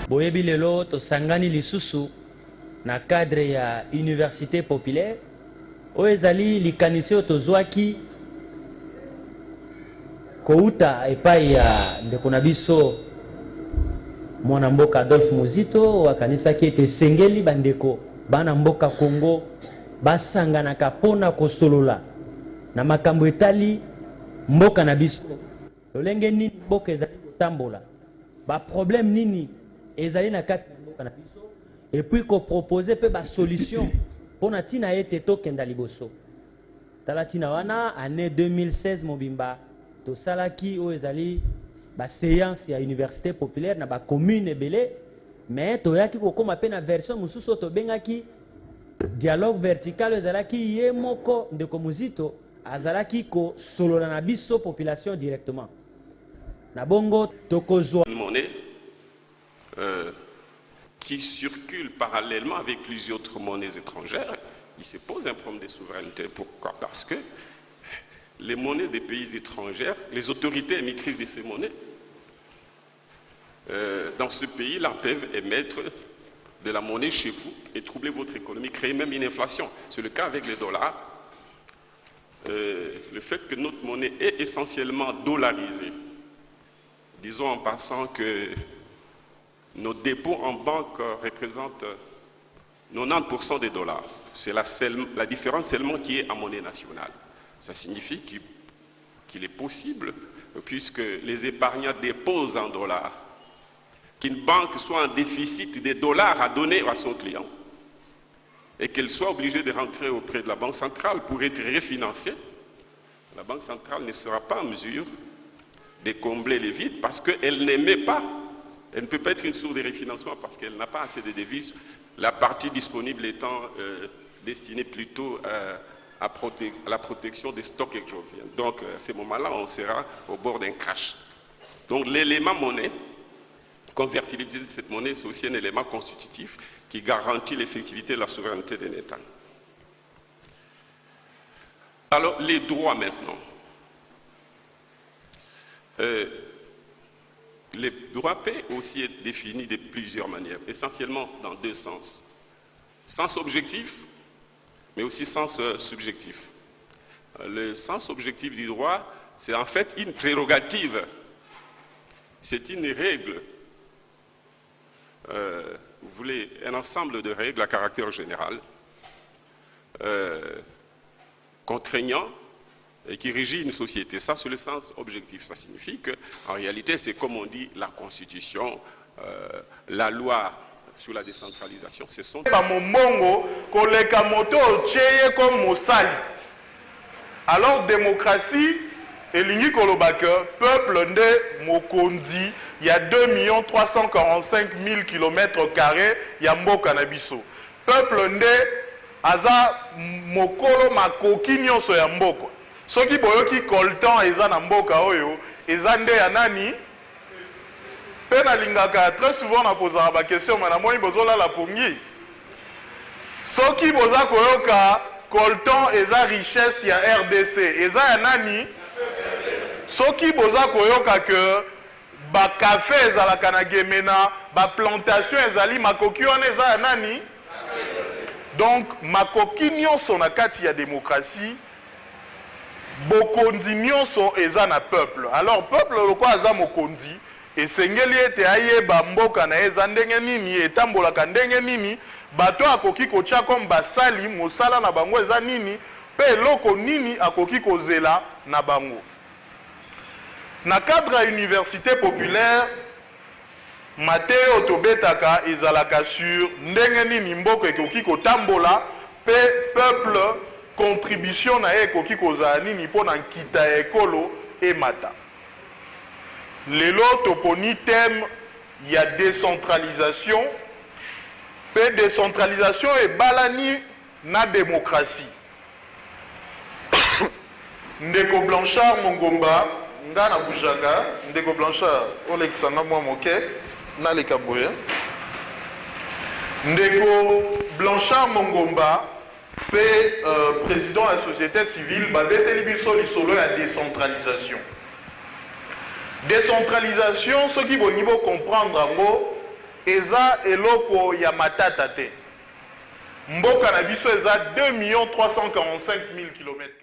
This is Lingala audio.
boyebi lelo tosangani lisusu na cadre ya université populaire oyo ezali likanisi oyo tozwaki kouta epai ya ndeko na biso mwana mboka Adolphe Muzito akanisaki ete esengeli bandeko bana mboka Congo basanganaka mpona kosolola na makambo etali mboka na biso lolenge nini mboka ezali kotambola ba problème nini ezali na kati ya mboka na biso et puis ko proposer pe ba solution mpona tina ete tokenda liboso tala tina wana année 2016 mobimba tosalaki oyo ezali ba séance ya université populaire na ba commune ebele mais toyaki kokoma pe na version mosusu tobengaki dialogue vertical ezalaki ye moko ndeko Muzito azalaki ko solola na biso population directement na bongo tokozwa monnaie qui circule parallèlement avec plusieurs autres monnaies étrangères. Il se pose un problème de souveraineté. Pourquoi? Parce que les monnaies des pays étrangers, les autorités émettrices de ces monnaies dans ce pays-là peuvent émettre de la monnaie chez vous et troubler votre économie, créer même une inflation. C'est le cas avec les dollars. Le fait que notre monnaie est essentiellement dollarisée, disons en passant que nos dépôts en banque représentent 90% des dollars. C'est la différence seulement qui est en monnaie nationale. Ça signifie qu'il est possible, puisque les épargnants déposent en dollars, qu'une banque soit en déficit des dollars à donner à son client et qu'elle soit obligée de rentrer auprès de la Banque centrale pour être refinancée. La Banque centrale ne sera pas en mesure de combler les vides parce qu'elle n'émet pas. Elle ne peut pas être une source de refinancement parce qu'elle n'a pas assez de devises, la partie disponible étant destinée plutôt à la protection des stocks exotiques. Donc à ce moment-là, on sera au bord d'un crash. Donc l'élément monnaie, convertibilité de cette monnaie, c'est aussi un élément constitutif qui garantit l'effectivité de la souveraineté d'un État. Alors les droits maintenant. Les droits peuvent aussi être définis de plusieurs manières, essentiellement dans deux sens. Sens objectif, mais aussi sens subjectif. Le sens objectif du droit, c'est en fait une prérogative. C'est une règle. Vous voulez un ensemble de règles à caractère général, contraignant, et qui régit une société. Ça, c'est le sens objectif. Ça signifie qu'en réalité, c'est comme on dit, la Constitution, la loi sur la décentralisation. Ce sont... Alors, démocratie, et l'Union Kolobaka, peuple de Mokondi, il y a 2 345 000 km², il y a Mboka Nabiso. Peuple de Aza Mokolo Makoki Nyonso ya Mboko. Ce qui boyoki coltan eza na mboka oyo eza nde ya nani pe na lingaka très souvent na posaka ba question mana moi bozola la pongi soki boza koyoka coltan eza richesse ya RDC eza ya nani soki boza koyoka que ba café ezalaka na Gemena ba plantation ezali makoki wana eza ya nani donc makoki nyonso na kati ya démocratie bokonzi nyonso eza na peuple. Alors peuple lokwa aza mokonzi esengeli ete ayeba mboka na eza ndenge nini etambolaka ndenge nini bato akoki kotia comme basali mosala na bango eza nini pe eloko nini akoki kozela na bango. Na cadre ya université populaire Mateo tobetaka ezalaka sur ndenge nini mboka ekoki kotambola pe peuple contribution na ekoki kozala nini mpona nkita ya ekolo emata. Lelo toponi thème ya décentralisation pe décentralisation ebalani na démocratie. Ndeko Blanchard Mongomba nga na bujaka Ndeko Blanchard olekisanga mwa moke na lekaboye. Ndeko Blanchard Mongomba président de la société civile, solo la décentralisation. Décentralisation, ce qui veut comprendre, eza eloko ya matata te. Mboka na biso eza 2 345 000 km.